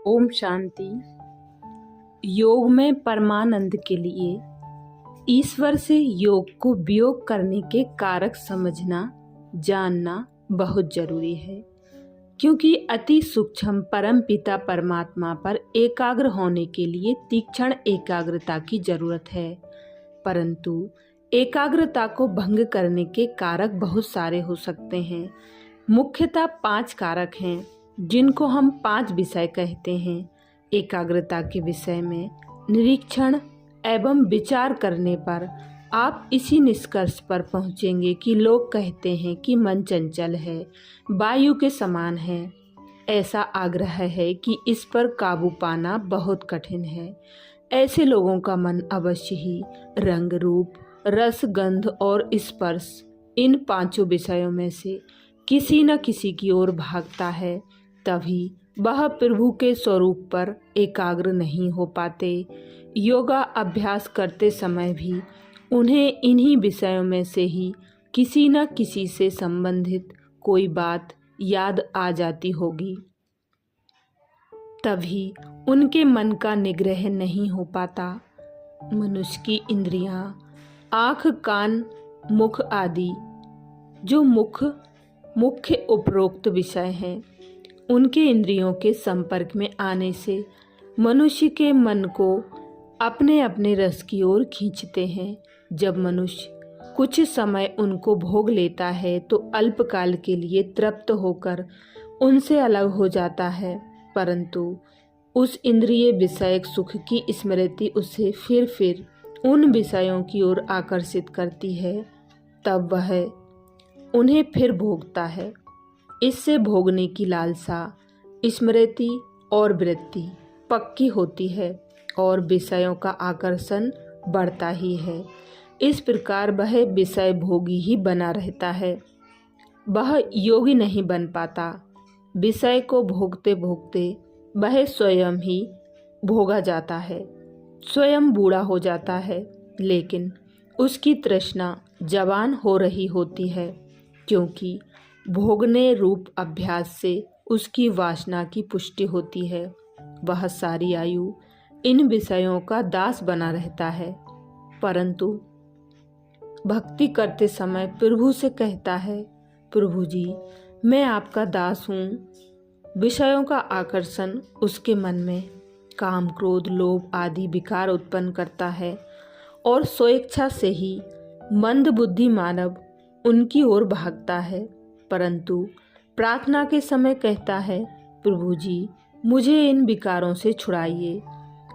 ओम शांति। योग में परमानंद के लिए ईश्वर से योग को वियोग करने के कारक समझना जानना बहुत जरूरी है, क्योंकि अति सूक्ष्म परम पिता परमात्मा पर एकाग्र होने के लिए तीक्ष्ण एकाग्रता की जरूरत है। परंतु एकाग्रता को भंग करने के कारक बहुत सारे हो सकते हैं। मुख्यतः 5 कारक हैं, जिनको हम 5 विषय कहते हैं। एकाग्रता के विषय में निरीक्षण एवं विचार करने पर आप इसी निष्कर्ष पर पहुंचेंगे कि लोग कहते हैं कि मन चंचल है, वायु के समान है। ऐसा आग्रह है कि इस पर काबू पाना बहुत कठिन है। ऐसे लोगों का मन अवश्य ही रंग रूप, रस, गंध और स्पर्श, इन 5 विषयों में से किसी न किसी की ओर भागता है। तभी वह प्रभु के स्वरूप पर एकाग्र नहीं हो पाते। योगा अभ्यास करते समय भी उन्हें इन्हीं विषयों में से ही किसी न किसी से संबंधित कोई बात याद आ जाती होगी। तभी उनके मन का निग्रह नहीं हो पाता। मनुष्य की इंद्रियां, आँख, कान, मुख आदि जो मुख्य उपरोक्त विषय हैं, उनके इंद्रियों के संपर्क में आने से मनुष्य के मन को अपने अपने रस की ओर खींचते हैं। जब मनुष्य कुछ समय उनको भोग लेता है तो अल्पकाल के लिए तृप्त होकर उनसे अलग हो जाता है, परंतु उस इंद्रिय विषयक सुख की स्मृति उसे फिर उन विषयों की ओर आकर्षित करती है। तब वह उन्हें फिर भोगता है। इससे भोगने की लालसा, स्मृति और वृत्ति पक्की होती है और विषयों का आकर्षण बढ़ता ही है। इस प्रकार वह विषय भोगी ही बना रहता है, वह योगी नहीं बन पाता। विषय को भोगते भोगते वह स्वयं ही भोगा जाता है, स्वयं बूढ़ा हो जाता है, लेकिन उसकी तृष्णा जवान हो रही होती है, क्योंकि भोगने रूप अभ्यास से उसकी वासना की पुष्टि होती है। वह सारी आयु इन विषयों का दास बना रहता है, परंतु भक्ति करते समय प्रभु से कहता है, प्रभु जी, मैं आपका दास हूँ। विषयों का आकर्षण उसके मन में काम, क्रोध, लोभ आदि विकार उत्पन्न करता है और स्वेच्छा से ही मंद बुद्धि मानव उनकी ओर भागता है। परंतु प्रार्थना के समय कहता है, प्रभु जी, मुझे इन विकारों से छुड़ाइए।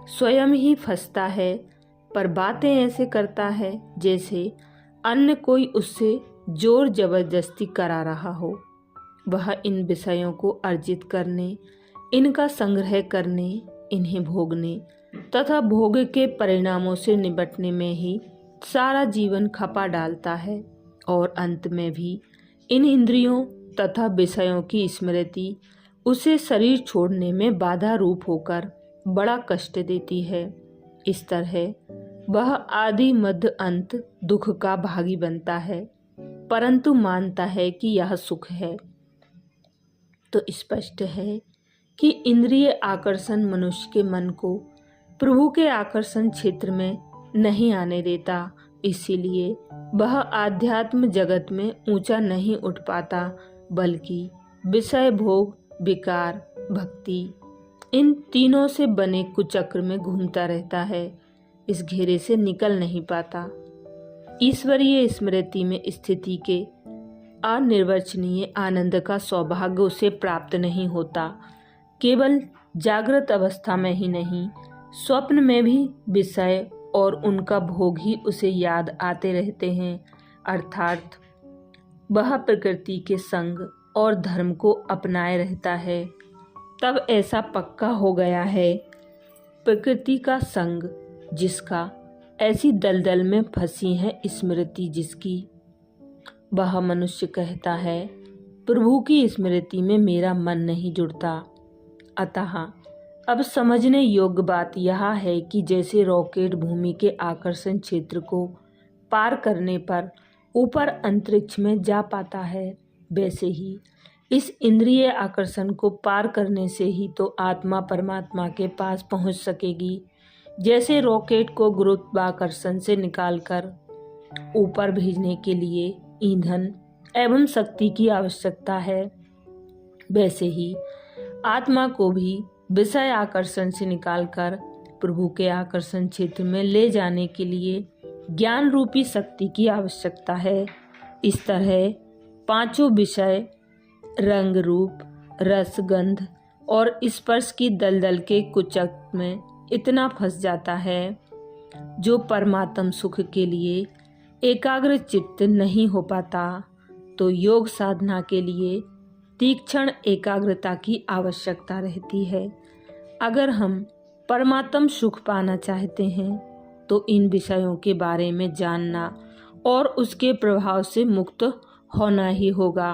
स्वयं ही फंसता है, पर बातें ऐसे करता है जैसे अन्य कोई उससे जोर जबरदस्ती करा रहा हो। वह इन विषयों को अर्जित करने, इनका संग्रह करने, इन्हें भोगने तथा भोग के परिणामों से निपटने में ही सारा जीवन खपा डालता है और अंत में भी इन इंद्रियों तथा विषयों की स्मृति उसे शरीर छोड़ने में बाधा रूप होकर बड़ा कष्ट देती है। इस तरह वह आदि मध्य अंत दुख का भागी बनता है, परंतु मानता है कि यह सुख है। तो स्पष्ट है कि इंद्रिय आकर्षण मनुष्य के मन को प्रभु के आकर्षण क्षेत्र में नहीं आने देता। इसीलिए वह आध्यात्म जगत में ऊंचा नहीं उठ पाता, बल्कि विषय, भोग, विकार, भक्ति, इन तीनों से बने कुचक्र में घूमता रहता है। इस घेरे से निकल नहीं पाता। ईश्वरीय स्मृति में स्थिति के अनिर्वचनीय आनंद का सौभाग्य उसे प्राप्त नहीं होता। केवल जागृत अवस्था में ही नहीं, स्वप्न में भी विषय और उनका भोग ही उसे याद आते रहते हैं। अर्थात वह प्रकृति के संग और धर्म को अपनाए रहता है। तब ऐसा पक्का हो गया है, प्रकृति का संग जिसका ऐसी दलदल में फंसी है स्मृति जिसकी, वह मनुष्य कहता है, प्रभु की स्मृति में मेरा मन नहीं जुड़ता। अतः अब समझने योग्य बात यह है कि जैसे रॉकेट भूमि के आकर्षण क्षेत्र को पार करने पर ऊपर अंतरिक्ष में जा पाता है, वैसे ही इस इंद्रिय आकर्षण को पार करने से ही तो आत्मा परमात्मा के पास पहुंच सकेगी। जैसे रॉकेट को गुरुत्वाकर्षण से निकालकर ऊपर भेजने के लिए ईंधन एवं शक्ति की आवश्यकता है, वैसे ही आत्मा को भी विषय आकर्षण से निकालकर प्रभु के आकर्षण क्षेत्र में ले जाने के लिए ज्ञान रूपी शक्ति की आवश्यकता है। इस तरह पांचों विषय रंग, रूप, रस, गंध और स्पर्श की दलदल के कुचक में इतना फंस जाता है, जो परमात्म सुख के लिए एकाग्र चित्त नहीं हो पाता। तो योग साधना के लिए तीक्ष्ण एकाग्रता की आवश्यकता रहती है। अगर हम परमात्म सुख पाना चाहते हैं तो इन विषयों के बारे में जानना और उसके प्रभाव से मुक्त होना ही होगा।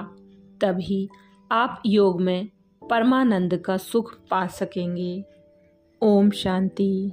तभी आप योग में परमानंद का सुख पा सकेंगे। ओम शांति।